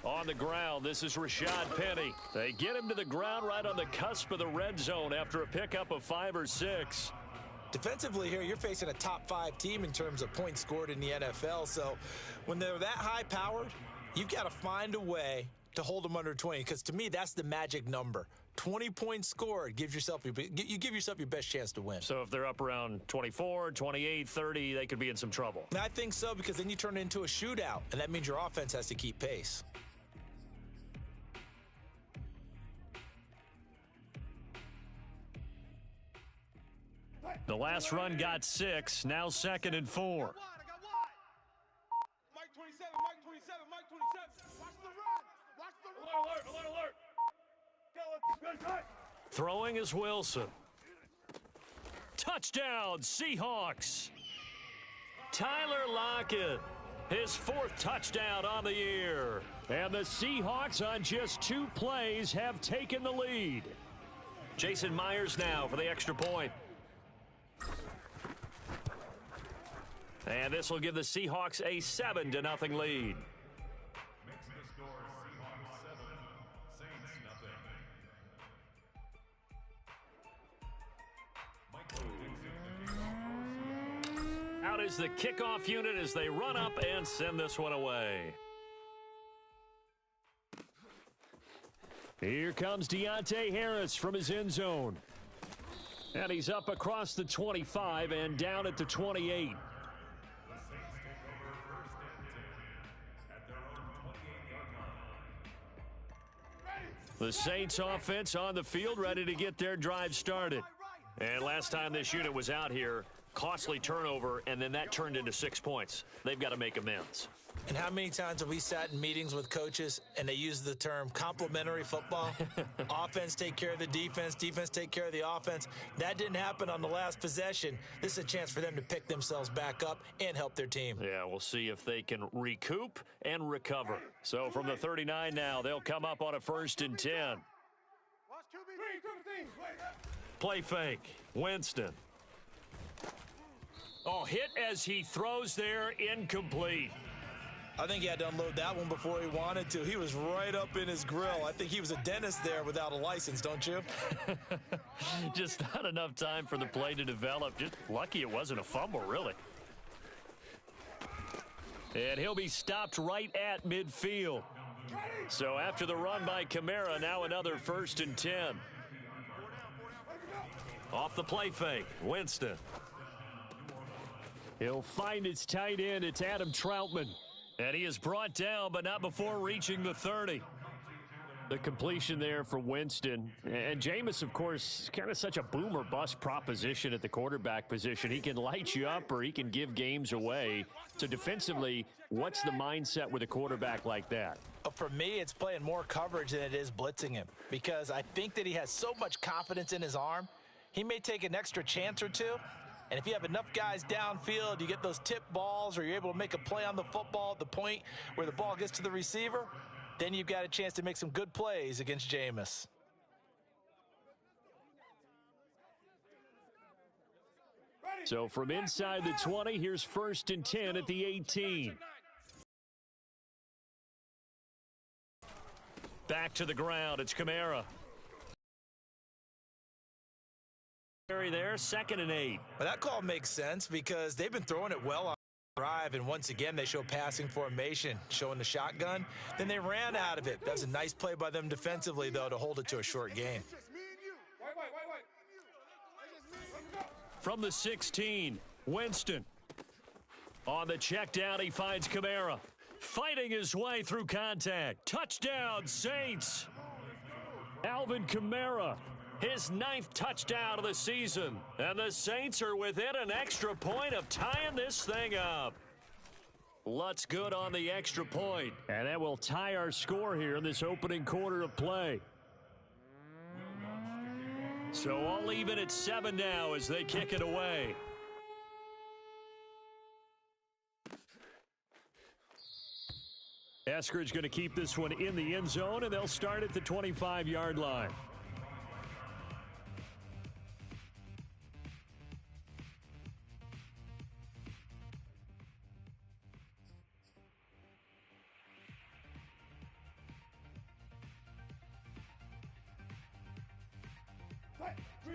On the ground, this is Rashad Penny. They get him to the ground right on the cusp of the red zone after a pickup of 5 or 6. Defensively here, you're facing a top 5 team in terms of points scored in the NFL. So when they're that high-powered, you've got to find a way to hold them under 20, because to me, that's the magic number. 20 points scored, you give yourself your best chance to win. So if they're up around 24, 28, 30, they could be in some trouble. And I think so, because then you turn it into a shootout, and that means your offense has to keep pace. The last run got 6, now 2nd and 4. Mike 27, Mike 27, Mike 27. Watch the run. Watch the run. Alert. Throwing is Wilson. Touchdown, Seahawks. Tyler Lockett, his 4th touchdown on the year. And the Seahawks on just 2 plays have taken the lead. Jason Myers now for the extra point. And this will give the Seahawks a 7-0 lead. Out is the kickoff unit as they run up and send this one away. Here comes Deontay Harris from his end zone. And he's up across the 25 and down at the 28. The Saints offense on the field, ready to get their drive started. And last time this unit was out here, costly turnover, and then that turned into 6 points. They've got to make amends. And how many times have we sat in meetings with coaches and they use the term complementary football? Offense take care of the defense, defense take care of the offense. That didn't happen on the last possession. This is a chance for them to pick themselves back up and help their team. Yeah, we'll see if they can recoup and recover. So from the 39 now, they'll come up on a 1st and 10. Play fake. Winston. Oh, hit as he throws there, incomplete. I think he had to unload that one before he wanted to. He was right up in his grill. I think he was a dentist there without a license, don't you? Just not enough time for the play to develop. Just lucky it wasn't a fumble, really. And he'll be stopped right at midfield. So after the run by Kamara, now another 1st and 10. Off the play fake, Winston. He'll find his tight end. It's Adam Troutman. And he is brought down, but not before reaching the 30. The completion there for Winston. And Jameis, of course, kind of such a boom or bust proposition at the quarterback position. He can light you up or he can give games away. So defensively, what's the mindset with a quarterback like that? For me, it's playing more coverage than it is blitzing him, because I think that he has so much confidence in his arm. He may take an extra chance or two. And if you have enough guys downfield, you get those tip balls, or you're able to make a play on the football at the point where the ball gets to the receiver, then you've got a chance to make some good plays against Jameis. So from inside the 20, here's 1st and 10 at the 18. Back to the ground, it's Kamara. There, 2nd and 8. Well, that call makes sense because they've been throwing it well on the drive, and once again they show passing formation, showing the shotgun. Then they ran out of it. That was a nice play by them defensively, though, to hold it to a short gain. From the 16, Winston. On the check down, he finds Kamara. Fighting his way through contact. Touchdown, Saints. Alvin Kamara. His 9th touchdown of the season. And the Saints are within an extra point of tying this thing up. Lutz good on the extra point. And that will tie our score here in this opening quarter of play. So all even at 7 now as they kick it away. Eskridge going to keep this one in the end zone, and they'll start at the 25-yard line.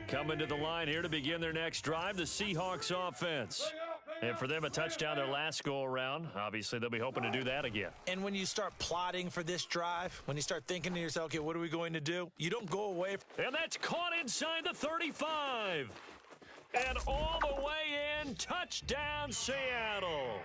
Coming to the line here to begin their next drive, the Seahawks offense. And for them, a touchdown their last go-around. Obviously, they'll be hoping to do that again. And when you start plotting for this drive, when you start thinking to yourself, okay, what are we going to do? You don't go away. And that's caught inside the 35. And all the way in, touchdown Seattle.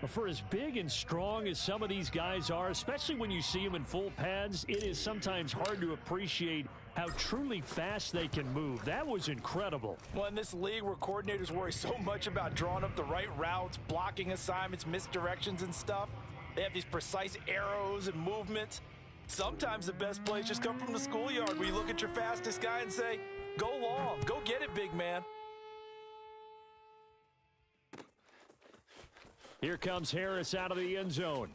For as big and strong as some of these guys are, especially when you see them in full pads, it is sometimes hard to appreciate how truly fast they can move. That was incredible. Well, in this league where coordinators worry so much about drawing up the right routes, blocking assignments, misdirections and stuff, they have these precise arrows and movements. Sometimes the best plays just come from the schoolyard where you look at your fastest guy and say, go long, go get it, big man. Here comes Harris out of the end zone.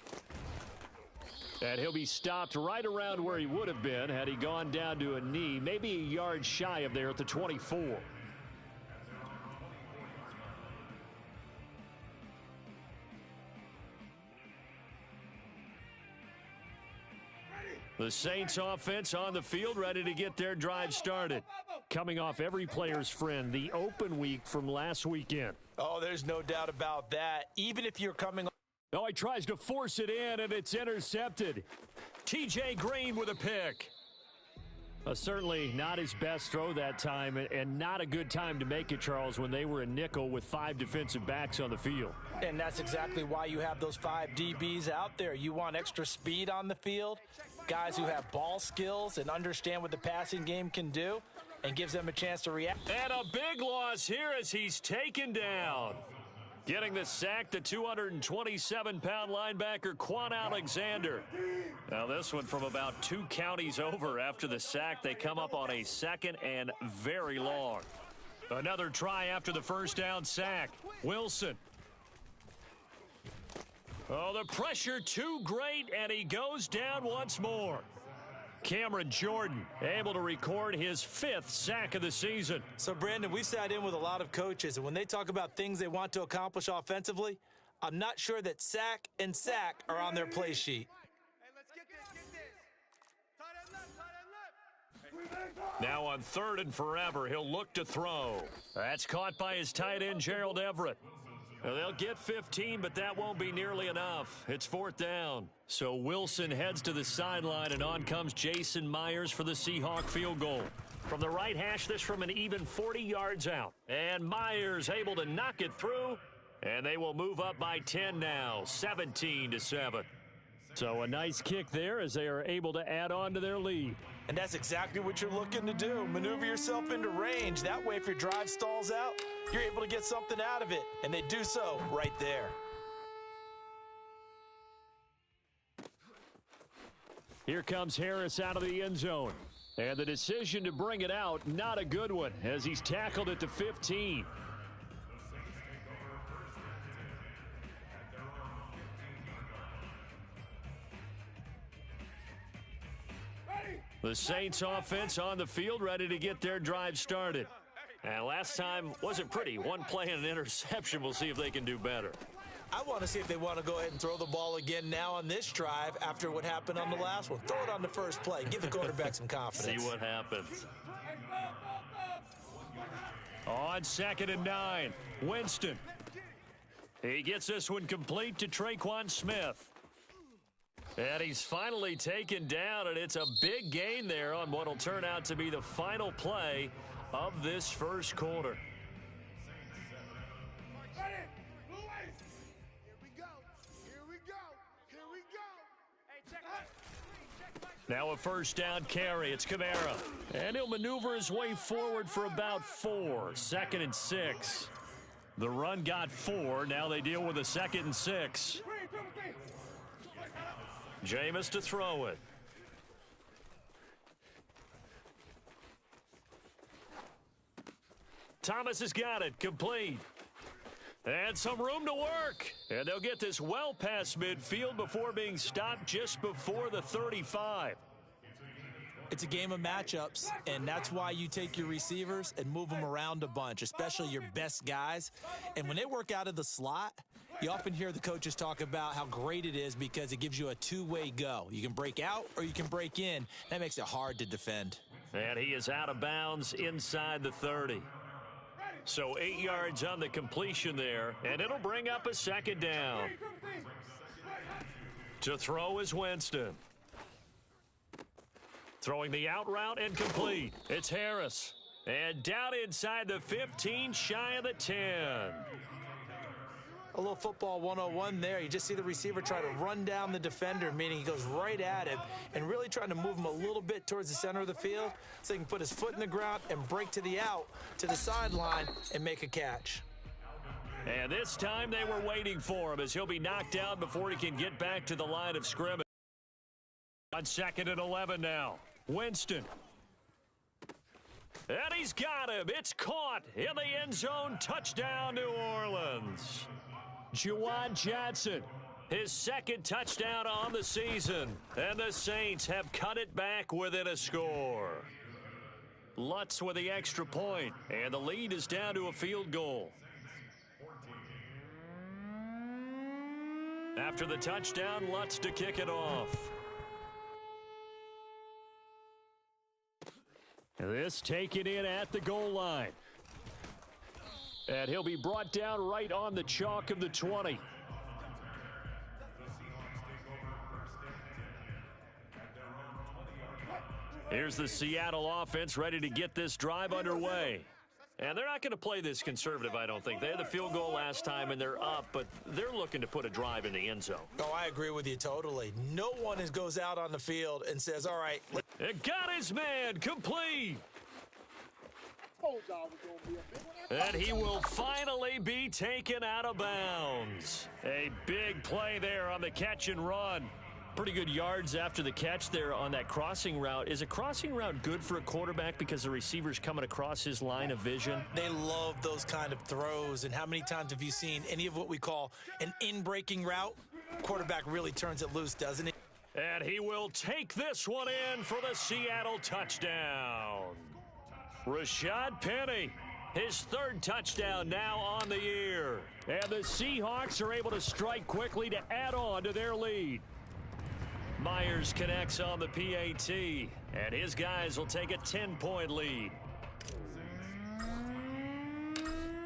And he'll be stopped right around where he would have been had he gone down to a knee, maybe a yard shy of there at the 24. The Saints offense on the field, ready to get their drive started. Coming off every player's friend, the open week from last weekend. Oh, there's no doubt about that. Even if you're coming... Oh, he tries to force it in, and it's intercepted. T.J. Green with a pick. Certainly not his best throw that time, and not a good time to make it, Charles, when they were a nickel with 5 defensive backs on the field. And that's exactly why you have those 5 DBs out there. You want extra speed on the field, guys who have ball skills and understand what the passing game can do, and gives them a chance to react. And a big loss here as he's taken down. Getting the sack, the 227-pound linebacker, Quan Alexander. Now this one from about 2 counties over after the sack. They come up on a second and very long. Another try after the first down sack. Wilson. Oh, the pressure too great, and he goes down once more. Cameron Jordan able to record his 5th sack of the season. So, Brandon, we've sat in with a lot of coaches, and when they talk about things they want to accomplish offensively, I'm not sure that sack and sack are on their play sheet. Now on 3rd and forever, he'll look to throw. That's caught by his tight end, Gerald Everett. Now, they'll get 15, but that won't be nearly enough. It's 4th down. So Wilson heads to the sideline, and on comes Jason Myers for the Seahawk field goal. From the right hash, this from an even 40 yards out. And Myers able to knock it through, and they will move up by 10 now, 17-7. So a nice kick there as they are able to add on to their lead. And that's exactly what you're looking to do. Maneuver yourself into range. That way, if your drive stalls out, you're able to get something out of it. And they do so right there. Here comes Harris out of the end zone. And the decision to bring it out, not a good one, as he's tackled at the 15. The Saints offense on the field, ready to get their drive started. And last time wasn't pretty. 1 play and an interception. We'll see if they can do better. I want to see if they want to go ahead and throw the ball again now on this drive after what happened on the last one. Throw it on the first play. Give the quarterback some confidence. See what happens. On 2nd and 9, Winston. He gets this one complete to Traquan Smith. And he's finally taken down, and it's a big gain there on what will turn out to be the final play of this first quarter. Now a first down carry. It's Kamara. And he'll maneuver his way forward for about 4. 2nd and 6. The run got 4. Now they deal with a 2nd and 6. Jameis to throw it. Thomas has got it. Complete. And some room to work. And they'll get this well past midfield before being stopped just before the 35. It's a game of matchups, and that's why you take your receivers and move them around a bunch, especially your best guys. And when they work out of the slot, you often hear the coaches talk about how great it is because it gives you a two-way go. You can break out or you can break in. That makes it hard to defend. And he is out of bounds inside the 30. So 8 yards on the completion there, and it'll bring up a second down. To throw is Winston. Throwing the out route and complete. It's Harris. And down inside the 15, shy of the 10. A little football 101 there. You just see the receiver try to run down the defender, meaning he goes right at him and really trying to move him a little bit towards the center of the field so he can put his foot in the ground and break to the out, to the sideline, and make a catch. And this time they were waiting for him as he'll be knocked down before he can get back to the line of scrimmage. On 2nd and 11 now. Winston. And he's got him. It's caught in the end zone. Touchdown, New Orleans. Juwan Johnson, his second touchdown on the season. And the Saints have cut it back within a score. Lutz with the extra point, and the lead is down to a field goal. After the touchdown, Lutz to kick it off. This taken in at the goal line. And he'll be brought down right on the chalk of the 20. Here's the Seattle offense ready to get this drive underway. And they're not going to play this conservative, I don't think. They had the field goal last time, and they're up, but they're looking to put a drive in the end zone. Oh, I agree with you totally. No one goes out on the field and says, all right. It got his man complete. And he will finally be taken out of bounds. A big play there on the catch and run. Pretty good yards after the catch there on that crossing route. Is a crossing route good for a quarterback because the receiver's coming across his line of vision? They love those kind of throws. And how many times have you seen any of what we call an in-breaking route? Quarterback really turns it loose, doesn't he? And he will take this one in for the Seattle touchdown. Rashad Penny, his third touchdown now on the year. And the Seahawks are able to strike quickly to add on to their lead. Myers connects on the PAT, and his guys will take a 10-point lead.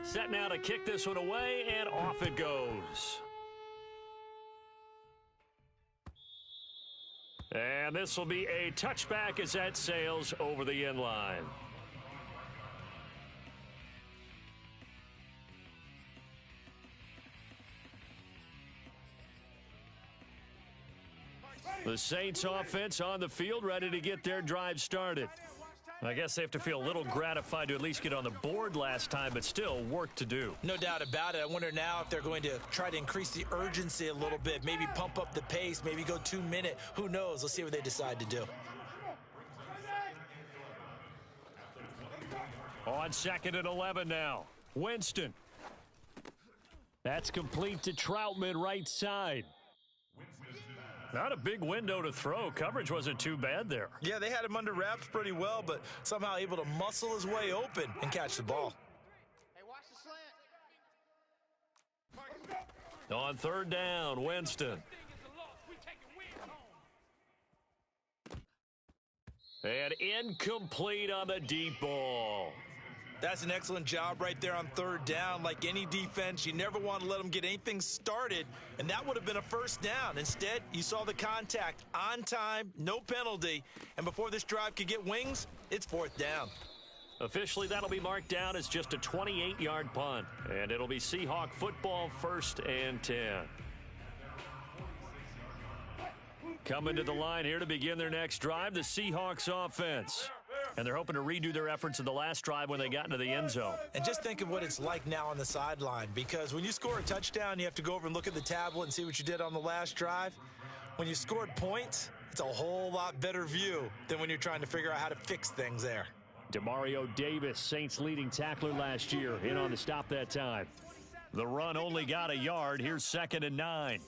Set now to kick this one away, and off it goes. And this will be a touchback as that sails over the end line. The Saints offense on the field ready to get their drive started. I guess they have to feel a little gratified to at least get on the board last time, but still work to do. No doubt about it. I wonder now if they're going to try to increase the urgency a little bit, maybe pump up the pace, maybe go 2-minute. Who knows? Let's see what they decide to do. On 2nd and 11 now. Winston. That's complete to Troutman right side. Not a big window to throw. Coverage wasn't too bad there. Yeah, they had him under wraps pretty well, but somehow able to muscle his way open and catch the ball. Hey, watch the slant. On 3rd down, Winston. And incomplete on the deep ball. That's an excellent job right there on 3rd down. Like any defense, you never want to let them get anything started, and that would have been a 1st down. Instead, you saw the contact on time, no penalty, and before this drive could get wings, it's 4th down. Officially, that'll be marked down as just a 28-yard punt, and it'll be Seahawk football 1st and 10. Coming to the line here to begin their next drive, the Seahawks offense. And they're hoping to redo their efforts in the last drive when they got into the end zone. And just think of what it's like now on the sideline, because when you score a touchdown, you have to go over and look at the tablet and see what you did on the last drive. When you scored points, it's a whole lot better view than when you're trying to figure out how to fix things there. Demario Davis, Saints leading tackler last year, in on the stop that time. The run only got a yard. Here's 2nd and 9.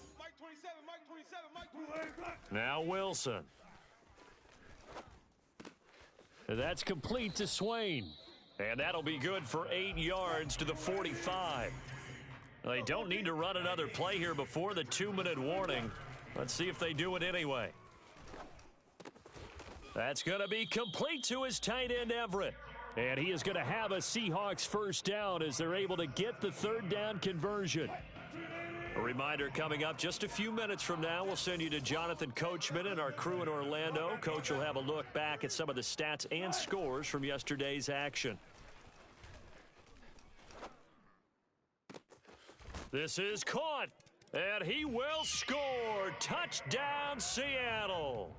Now Wilson. That's complete to Swain. And that'll be good for 8 yards to the 45. They don't need to run another play here before the 2-minute warning. Let's see if they do it anyway. That's going to be complete to his tight end, Everett. And he is going to have a Seahawks first down as they're able to get the third down conversion. A reminder coming up just a few minutes from now, we'll send you to Jonathan Coachman and our crew in Orlando. Coach will have a look back at some of the stats and scores from yesterday's action. This is caught, and he will score. Touchdown, Seattle.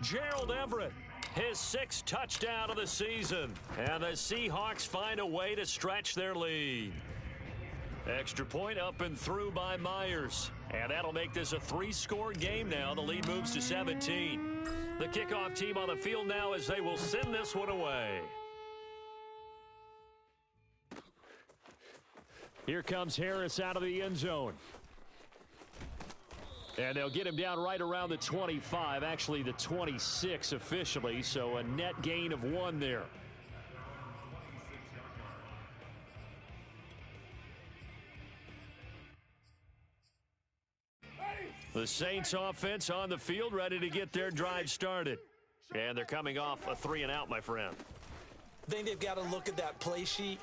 Gerald Everett, his 6th touchdown of the season. And the Seahawks find a way to stretch their lead. Extra point up and through by Myers. And that'll make this a 3-score game now. The lead moves to 17. The kickoff team on the field now as they will send this one away. Here comes Harris out of the end zone. And they'll get him down right around the 25, actually the 26 officially, so a net gain of 1 there. The Saints offense on the field, ready to get their drive started. And they're coming off a 3-and-out, my friend. I think they've got to look at that play sheet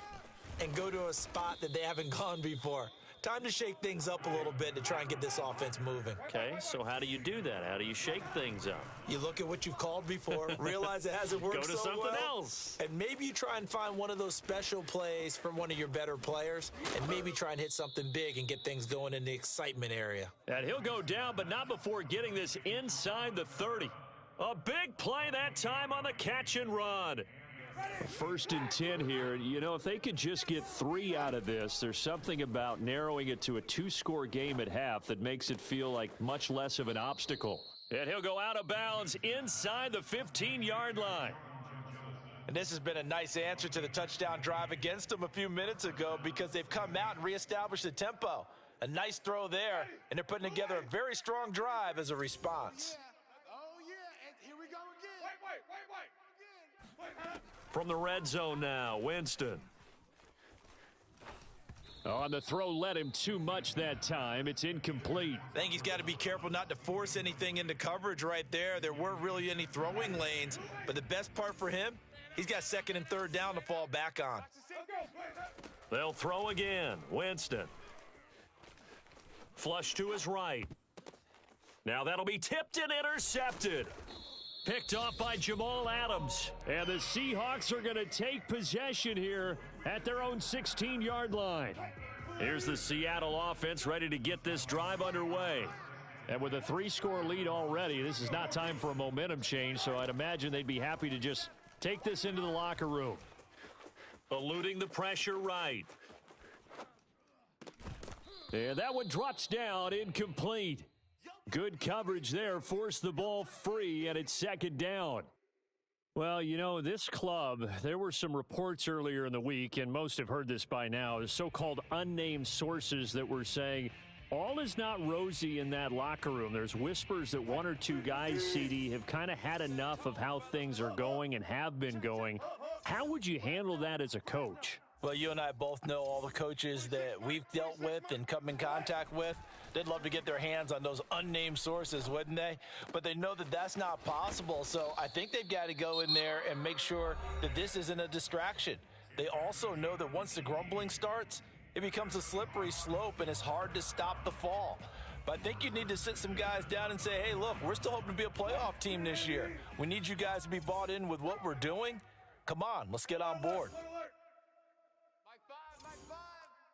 and go to a spot that they haven't gone before. Time to shake things up a little bit to try and get this offense moving. Okay, so how do you do that? How do you shake things up? You look at what you've called before, realize it hasn't worked so well. Go to something else. And maybe you try and find one of those special plays from one of your better players, and maybe try and hit something big and get things going in the excitement area. And he'll go down, but not before getting this inside the 30. A big play that time on the catch and run. 1st and 10 here. You know, if they could just get 3 out of this, there's something about narrowing it to a 2-score game at half that makes it feel like much less of an obstacle. And he'll go out of bounds inside the 15-yard line. And this has been a nice answer to the touchdown drive against them a few minutes ago because they've come out and reestablished the tempo. A nice throw there, and they're putting together a very strong drive as a response. Oh, yeah, and here we go again. Wait. From the red zone now, Winston. On the throw, led him too much that time. It's incomplete. I think he's got to be careful not to force anything into coverage right there. There weren't really any throwing lanes, but the best part for him, he's got 2nd and 3rd down to fall back on. They'll throw again. Winston. Flush to his right. Now that'll be tipped and intercepted. Picked off by Jamal Adams. And the Seahawks are going to take possession here at their own 16-yard line. Here's the Seattle offense ready to get this drive underway. And with a 3-score lead already, this is not time for a momentum change, so I'd imagine they'd be happy to just take this into the locker room. Eluding the pressure right. And that one drops down, incomplete. Good coverage there, forced the ball free, and it's 2nd down. Well, you know, this club, there were some reports earlier in the week, and most have heard this by now, the so-called unnamed sources that were saying all is not rosy in that locker room. There's whispers that 1 or 2 guys, CD, have kind of had enough of how things are going and have been going. How would you handle that as a coach? Well, you and I both know all the coaches that we've dealt with and come in contact with. They'd love to get their hands on those unnamed sources, wouldn't they? But they know that that's not possible, so I think they've got to go in there and make sure that this isn't a distraction. They also know that once the grumbling starts, it becomes a slippery slope and it's hard to stop the fall. But I think you need to sit some guys down and say, hey, look, we're still hoping to be a playoff team this year. We need you guys to be bought in with what we're doing. Come on, let's get on board.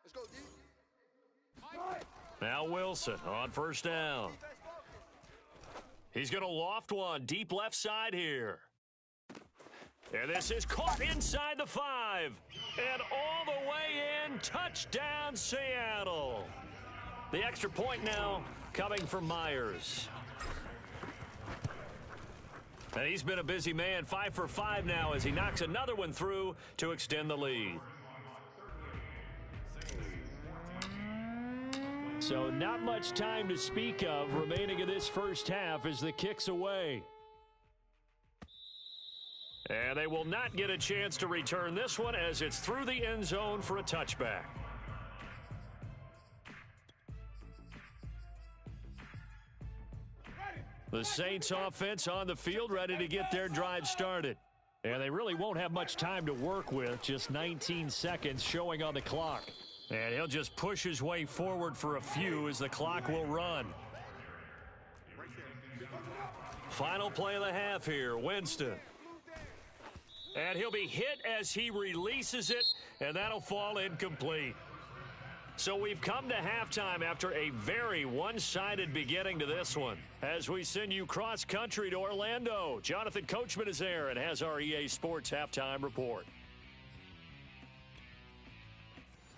Let's go, D. Now Wilson on 1st down. He's going to loft one deep left side here. And this is caught inside the 5. And all the way in, touchdown Seattle. The extra point now coming from Myers. And he's been a busy man, 5 for 5 now as he knocks another one through to extend the lead. So not much time to speak of remaining in this first half as the kick's away. And they will not get a chance to return this one as it's through the end zone for a touchback. The Saints offense on the field, ready to get their drive started. And they really won't have much time to work with, just 19 seconds showing on the clock. And he'll just push his way forward for a few as the clock will run. Final play of the half here, Winston. And he'll be hit as he releases it, and that'll fall incomplete. So we've come to halftime after a very one-sided beginning to this one. As we send you cross-country to Orlando, Jonathan Coachman is there and has our EA Sports halftime report.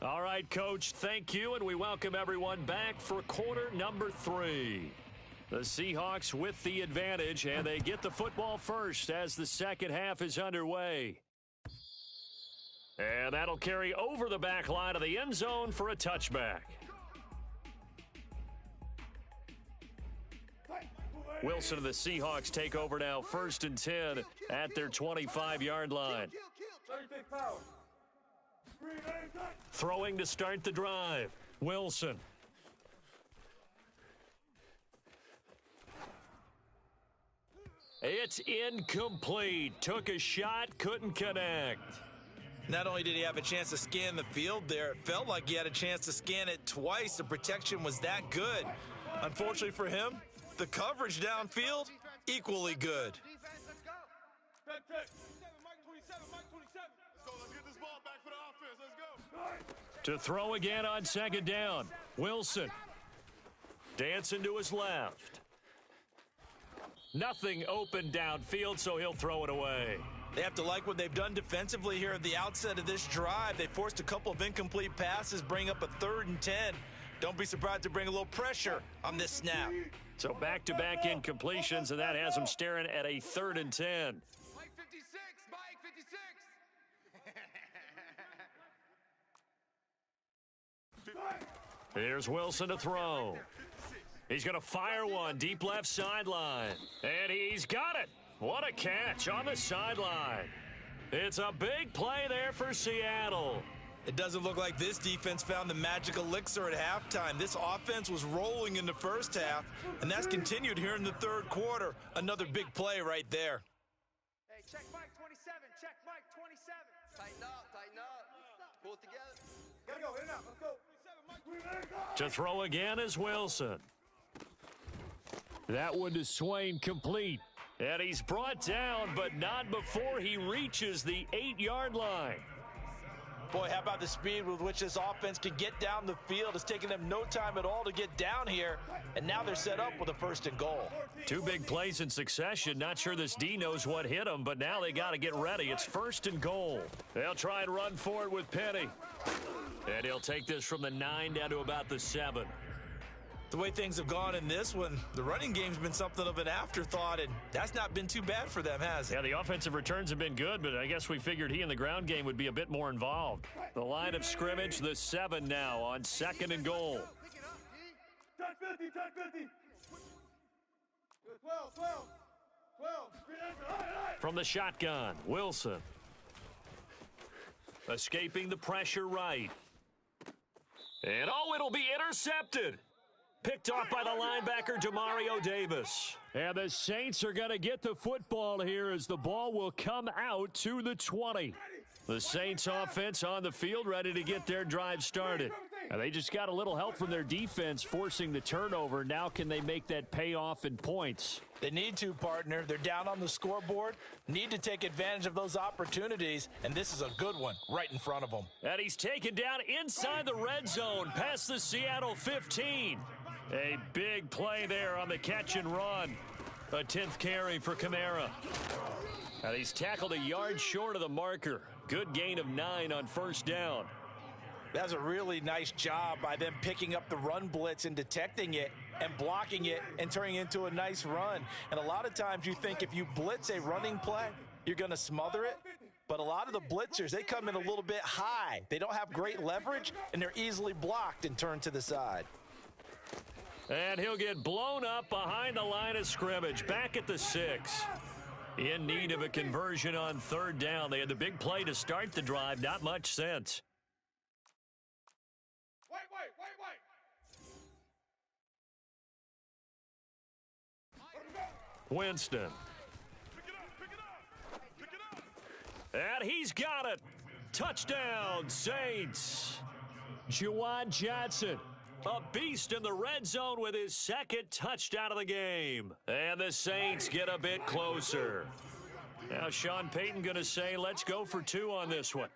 All right, Coach, thank you, and we welcome everyone back for quarter number 3. The Seahawks with the advantage, and they get the football first as the second half is underway. And that'll carry over the back line of the end zone for a touchback. Wilson and the Seahawks take over now, 1st and 10 at their 25-yard line. Throwing to start the drive, Wilson. It's incomplete. Took a shot, couldn't connect. Not only did he have a chance to scan the field there, it felt like he had a chance to scan it twice. The protection was that good. Unfortunately for him, the coverage downfield, equally good. To throw again on 2nd down, Wilson. Dancing to his left. Nothing open downfield, so he'll throw it away. They have to like what they've done defensively here at the outset of this drive. They forced a couple of incomplete passes, bring up a 3rd and 10. Don't be surprised to bring a little pressure on this snap. So back-to-back incompletions, and that has them staring at a 3rd and 10. Mike 56, Mike 56. Here's Wilson to throw. He's going to fire one deep left sideline. And he's got it. What a catch on the sideline. It's a big play there for Seattle. It doesn't look like this defense found the magic elixir at halftime. This offense was rolling in the first half, and that's continued here in the 3rd quarter. Another big play right there. Hey, check Mike 27. Check Mike 27. Tighten up, tighten up. Pull it together. Gotta go, in and out. Let's go. To throw again is Wilson. That one to Swain, complete. And he's brought down, but not before he reaches the 8-yard line. Boy, how about the speed with which this offense can get down the field? It's taken them no time at all to get down here, and now they're set up with a 1st and goal. 2 big plays in succession. Not sure this D knows what hit him, but now they got to get ready. It's 1st and goal. They'll try and run for it with Penny. And he'll take this from the 9 down to about the 7. The way things have gone in this one, the running game's been something of an afterthought, and that's not been too bad for them, has it? Yeah, the offensive returns have been good, but I guess we figured he in the ground game would be a bit more involved. The line of scrimmage, the 7 now on 2nd and goal. 10-50, 10-50. 12, 12, 12. From the shotgun, Wilson. Escaping the pressure right. And it'll be intercepted. Picked off by the linebacker, Demario Davis. And the Saints are going to get the football here as the ball will come out to the 20. The Saints offense on the field ready to get their drive started. And they just got a little help from their defense forcing the turnover. Now can they make that pay off in points? They need to, partner. They're down on the scoreboard, need to take advantage of those opportunities, and this is a good one right in front of them. And he's taken down inside the red zone past the Seattle 15. A big play there on the catch and run. A 10th carry for Kamara. And he's tackled a yard short of the marker. Good gain of 9 on 1st down. That's a really nice job by them picking up the run blitz and detecting it and blocking it and turning it into a nice run. And a lot of times you think if you blitz a running play, you're going to smother it. But a lot of the blitzers, they come in a little bit high. They don't have great leverage, and they're easily blocked and turned to the side. And he'll get blown up behind the line of scrimmage, back at the 6. In need of a conversion on 3rd down. They had the big play to start the drive, not much sense. Wait. Winston. And he's got it. Touchdown, Saints. Juwan Johnson, a beast in the red zone with his second touchdown of the game. And the Saints get a bit closer. Now Sean Payton going to say, let's go for 2 on this one.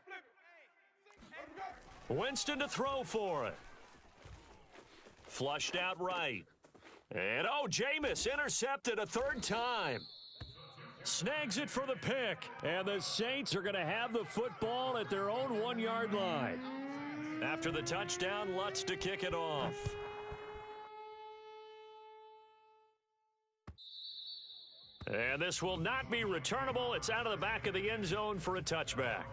Winston to throw for it. Flushed out right. And, oh, Jameis intercepted a third time. Snags it for the pick. And the Saints are going to have the football at their own 1-yard line. After the touchdown, Lutz to kick it off. And this will not be returnable. It's out of the back of the end zone for a touchback.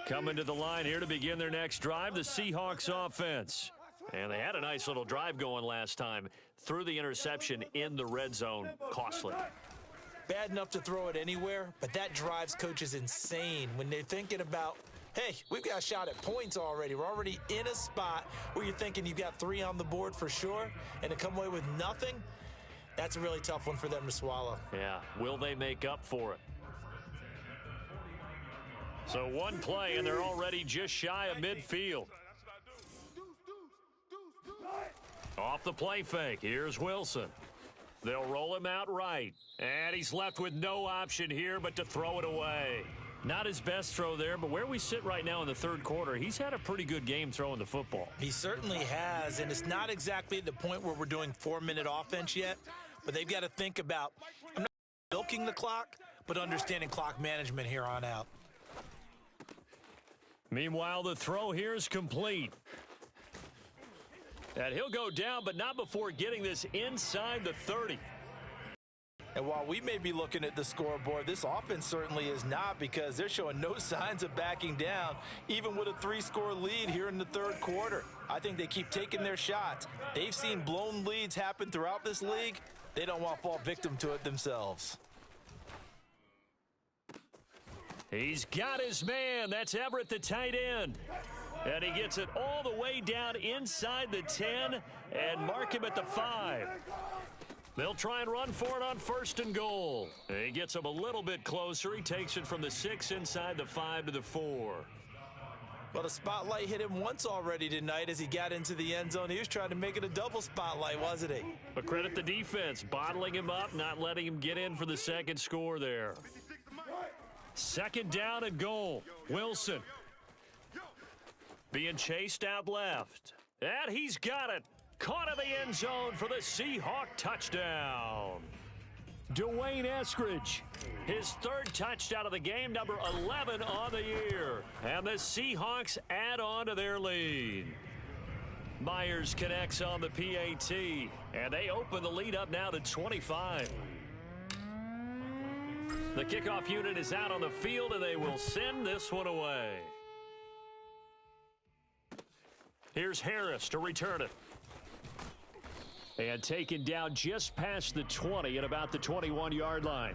Coming to the line here to begin their next drive, the Seahawks offense. And they had a nice little drive going last time. Threw the interception in the red zone. Costly. Bad enough to throw it anywhere, but that drives coaches insane when they're thinking about, hey, we've got a shot at points already. We're already in a spot where you're thinking you've got 3 on the board for sure, and to come away with nothing, that's a really tough one for them to swallow. Yeah, will they make up for it? So one play, and they're already just shy of midfield. Off the play fake, here's Wilson. They'll roll him out right. And he's left with no option here but to throw it away. Not his best throw there, but where we sit right now in the third quarter, he's had a pretty good game throwing the football. He certainly has, and it's not exactly at the point where we're doing 4-minute offense yet, but they've got to think about, I'm not milking the clock, but understanding clock management here on out. Meanwhile, the throw here is complete. And he'll go down, but not before getting this inside the 30. And while we may be looking at the scoreboard, this offense certainly is not, because they're showing no signs of backing down, even with a 3-score lead here in the third quarter. I think they keep taking their shots. They've seen blown leads happen throughout this league. They don't want to fall victim to it themselves. He's got his man. That's Everett, the tight end. And he gets it all the way down inside the 10 and mark him at the 5. They'll try and run for it on 1st and goal. He gets him a little bit closer. He takes it from the 6 inside the 5 to the 4. Well, the spotlight hit him once already tonight as he got into the end zone. He was trying to make it a double spotlight, wasn't he? But credit the defense, bottling him up, not letting him get in for the second score there. 2nd down and goal. Wilson being chased out left. And he's got it. Caught in the end zone for the Seahawk touchdown. Dwayne Eskridge, his 3rd touchdown of the game, number 11 on the year. And the Seahawks add on to their lead. Myers connects on the PAT, and they open the lead up now to 25. The kickoff unit is out on the field, and they will send this one away. Here's Harris to return it. And taken down just past the 20 at about the 21-yard line.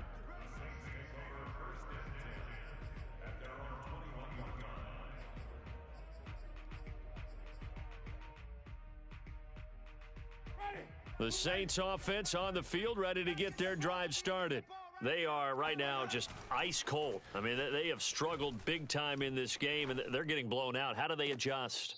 The Saints offense on the field, ready to get their drive started. They are right now just ice cold. I mean, they have struggled big time in this game, and they're getting blown out. How do they adjust?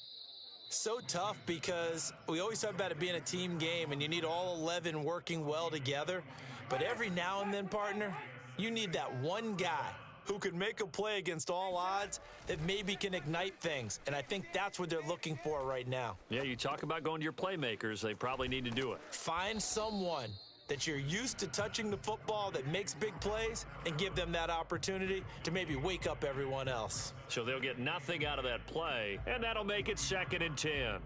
So tough, because we always talk about it being a team game, and you need all 11 working well together. But every now and then, partner, you need that one guy who can make a play against all odds that maybe can ignite things. And I think that's what they're looking for right now. Yeah, you talk about going to your playmakers. They probably need to do it. Find someone that you're used to touching the football that makes big plays and give them that opportunity to maybe wake up everyone else. So they'll get nothing out of that play, and that'll make it 2nd and 10.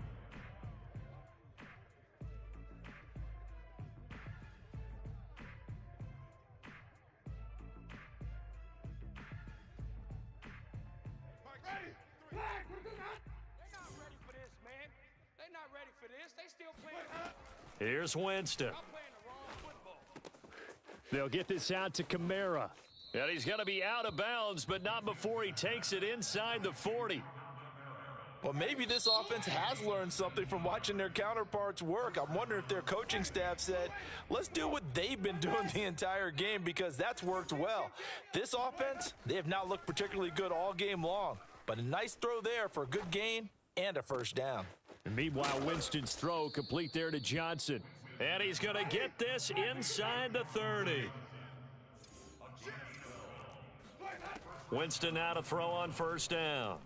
Here's Winston. They'll get this out to Kamara. And he's going to be out of bounds, but not before he takes it inside the 40. Well, maybe this offense has learned something from watching their counterparts work. I'm wondering if their coaching staff said, let's do what they've been doing the entire game, because that's worked well. This offense, they have not looked particularly good all game long, but a nice throw there for a good gain and a first down. And meanwhile, Winston's throw complete there to Johnson. And he's going to get this inside the 30. Winston now to throw on first down.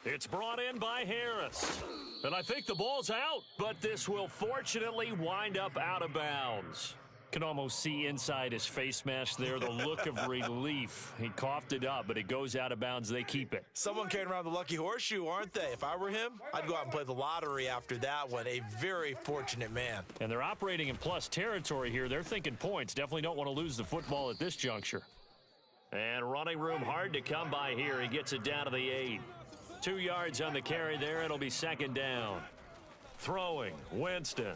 It's brought in by Harris. And I think the ball's out, but this will fortunately wind up out of bounds. Can almost see inside his face mask there the look of relief. He coughed it up, but it goes out of bounds. They keep it. Someone carrying around the lucky horseshoe, aren't they? If I were him, I'd go out and play the lottery after that one. A very fortunate man. And they're operating in plus territory here. They're thinking points. Definitely don't want to lose the football at this juncture. And running room hard to come by here. He gets it down to the 8. 2 yards on the carry there. It'll be second down. Throwing, Winston.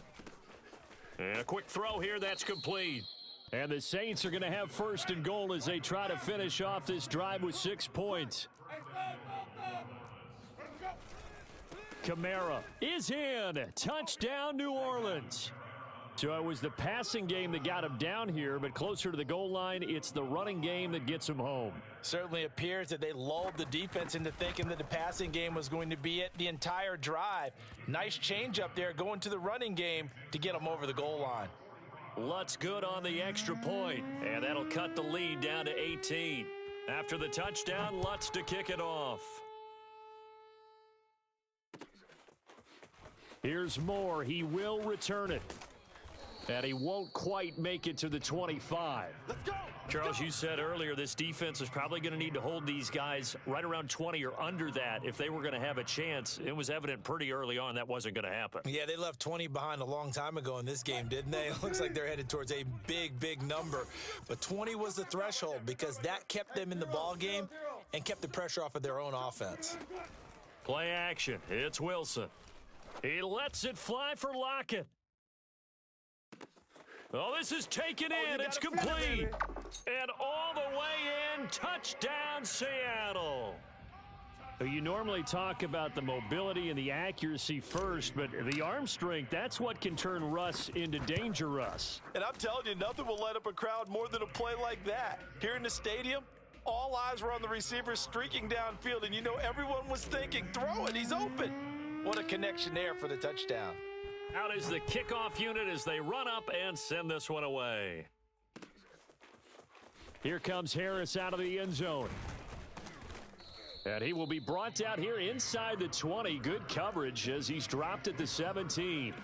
And a quick throw here, that's complete. And the Saints are going to have first and goal as they try to finish off this drive with 6 points. Kamara is in. Touchdown, New Orleans. So it was the passing game that got him down here, but closer to the goal line, it's the running game that gets him home. Certainly appears that they lulled the defense into thinking that the passing game was going to be it the entire drive. Nice change up there going to the running game to get them over the goal line. Lutz good on the extra point, and that'll cut the lead down to 18. After the touchdown, Lutz to kick it off. Here's Moore. He will return it. And he won't quite make it to the 25. Let's go. Charles, you said earlier this defense is probably going to need to hold these guys right around 20 or under that if they were going to have a chance. It was evident pretty early on that wasn't going to happen. Yeah, they left 20 behind a long time ago in this game, didn't they? It looks like they're headed towards a big, big number. But 20 was the threshold because that kept them in the ball game and kept the pressure off of their own offense. Play action. It's Wilson. He lets it fly for Lockett. Oh, this is taken in. It's complete. And all the way in. Touchdown, Seattle. You normally talk about the mobility and the accuracy first, but the arm strength, that's what can turn Russ into Danger Russ. And I'm telling you, nothing will light up a crowd more than a play like that. Here in the stadium, all eyes were on the receiver streaking downfield, and you know everyone was thinking, throw it, he's open. What a connection there for the touchdown. Out is the kickoff unit as they run up and send this one away. Here comes Harris out of the end zone. And he will be brought down here inside the 20. Good coverage as he's dropped at the 17.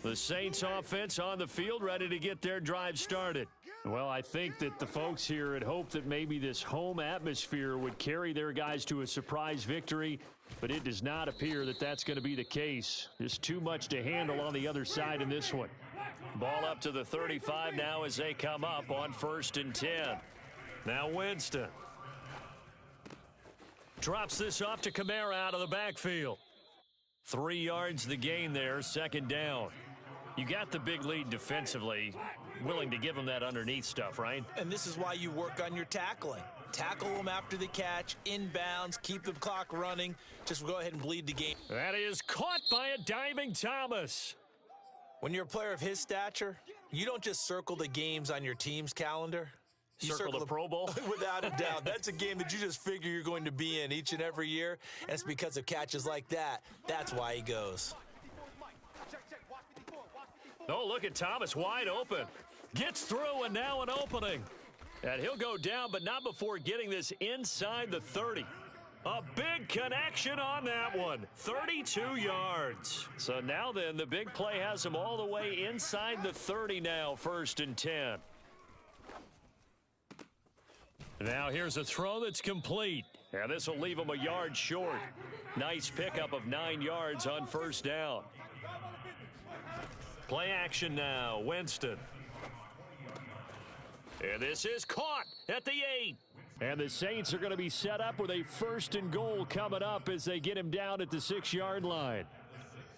The Saints offense on the field ready to get their drive started. Well, I think that the folks here had hoped that maybe this home atmosphere would carry their guys to a surprise victory, but it does not appear that that's going to be the case. There's too much to handle on the other side in this one. Ball up to the 35 now as they come up on 1st and 10. Now Winston drops this off to Kamara out of the backfield. 3 yards the gain there, second down. You got the big lead defensively. Willing to give them that underneath stuff, right? And this is why you work on your tackling. Tackle them after the catch, inbounds, keep the clock running. Just go ahead and bleed the game. That is caught by a diving Thomas. When you're a player of his stature, you don't just circle the games on your team's calendar. You circle the Pro Bowl? Without a doubt. That's a game that you just figure you're going to be in each and every year. And it's because of catches like that. That's why he goes. Oh, look at Thomas wide open. Gets through and now an opening. And he'll go down, but not before getting this inside the 30. A big connection on that one. 32 yards. So now then, the big play has him all the way inside the 30 now, 1st and 10. Now here's a throw that's complete. And this will leave him a yard short. Nice pickup of 9 yards on 1st down. Play action now, Winston. And this is caught at the 8. And the Saints are going to be set up with a 1st and goal coming up as they get him down at the 6-yard line.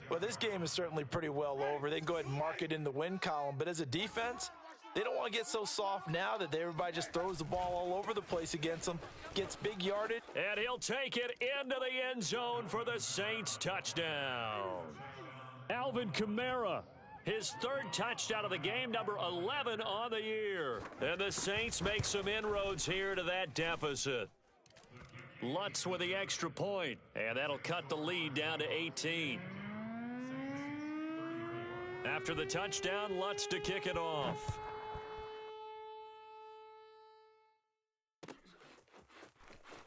Well, this game is certainly pretty well over. They can go ahead and mark it in the win column. But as a defense, they don't want to get so soft now that everybody just throws the ball all over the place against them, gets big yardage. And he'll take it into the end zone for the Saints touchdown. Alvin Kamara, his third touchdown of the game, number 11 on the year. And the Saints make some inroads here to that deficit. Lutz with the extra point, and that'll cut the lead down to 18. After the touchdown, Lutz to kick it off.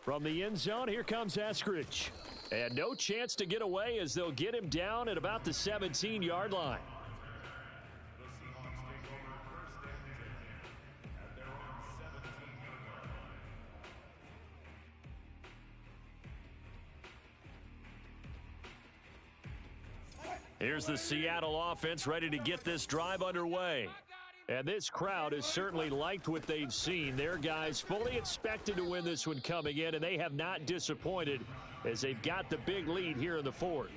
From the end zone, here comes Eskridge. And no chance to get away as they'll get him down at about the 17-yard line. Here's the Seattle offense ready to get this drive underway. And this crowd has certainly liked what they've seen. Their guys fully expected to win this one coming in, and they have not disappointed as they've got the big lead here in the fourth.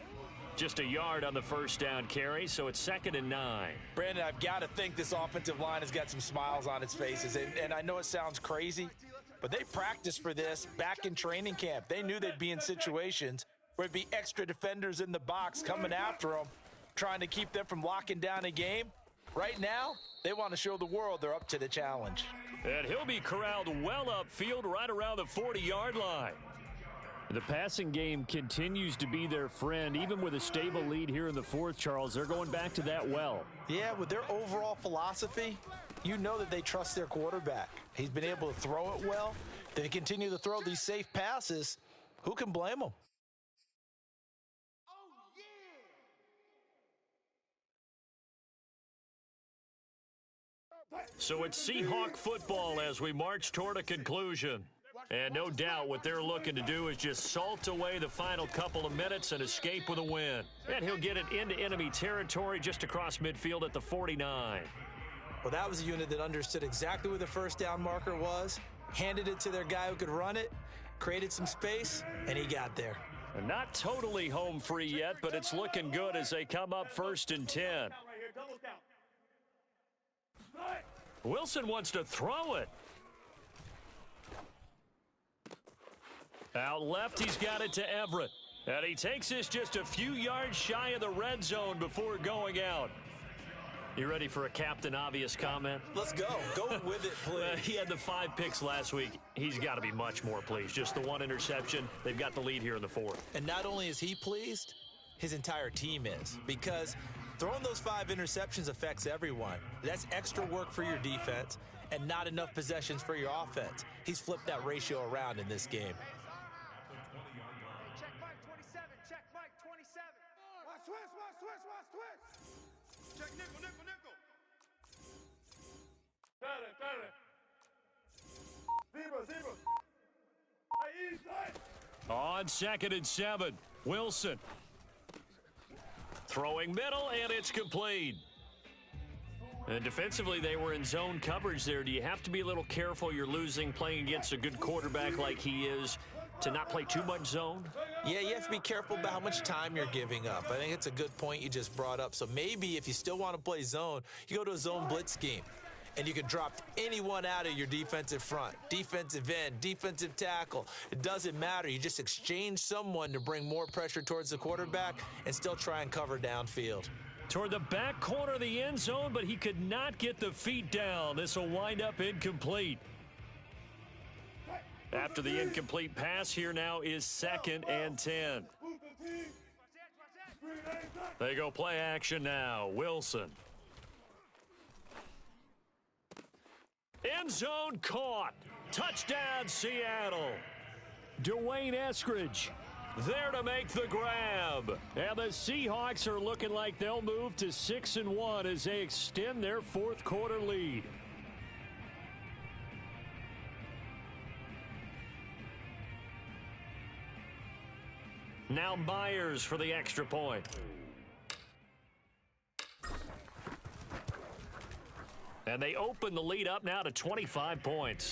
Just a yard on the first down carry, so it's 2nd and 9. Brandon, I've got to think this offensive line has got some smiles on its faces. And I know it sounds crazy, but they practiced for this back in training camp. They knew they'd be in situations where it'd be extra defenders in the box coming after them, trying to keep them from locking down a game. Right now, they want to show the world they're up to the challenge. And he'll be corralled well upfield right around the 40-yard line. The passing game continues to be their friend. Even with a stable lead here in the fourth, Charles, they're going back to that well. Yeah, with their overall philosophy, you know that they trust their quarterback. He's been able to throw it well. They continue to throw these safe passes. Who can blame them? So it's Seahawk football as we march toward a conclusion. And no doubt what they're looking to do is just salt away the final couple of minutes and escape with a win. And he'll get it into enemy territory just across midfield at the 49. Well, that was a unit that understood exactly where the first down marker was, handed it to their guy who could run it, created some space, and he got there. And not totally home free yet, but it's looking good as they come up 1st and 10. Wilson wants to throw it. Out left, he's got it to Everett. And he takes this just a few yards shy of the red zone before going out. You ready for a Captain Obvious comment? Let's go. Go with it, please. He had the 5 picks last week. He's got to be much more pleased. Just the 1 interception. They've got the lead here in the fourth. And not only is he pleased, his entire team is. Because throwing those 5 interceptions affects everyone. That's extra work for your defense and not enough possessions for your offense. He's flipped that ratio around in this game. Check Mike 27. Check Mike 27. Watch twist. Watch twist. Watch twist. Check nickel. Nickel. Nickel. Got it. Got it. Zebra. Zebra. Hey, inside. On 2nd and 7, Wilson. Throwing middle, and it's complete. And defensively, they were in zone coverage there. Do you have to be a little careful? You're losing playing against a good quarterback like he is to not play too much zone? Yeah, you have to be careful about how much time you're giving up. I think it's a good point you just brought up. So maybe if you still want to play zone, you go to a zone blitz scheme. And you can drop anyone out of your defensive front, defensive end, defensive tackle. It doesn't matter. You just exchange someone to bring more pressure towards the quarterback and still try and cover downfield. Toward the back corner of the end zone, but he could not get the feet down. This will wind up incomplete. After the incomplete pass, here now is 2nd and 10. They go play action now. Wilson. End zone caught. Touchdown, Seattle. Dwayne Eskridge there to make the grab. And the Seahawks are looking like they'll move to 6-1 as they extend their fourth quarter lead. Now Myers for the extra point. And they open the lead up now to 25 points.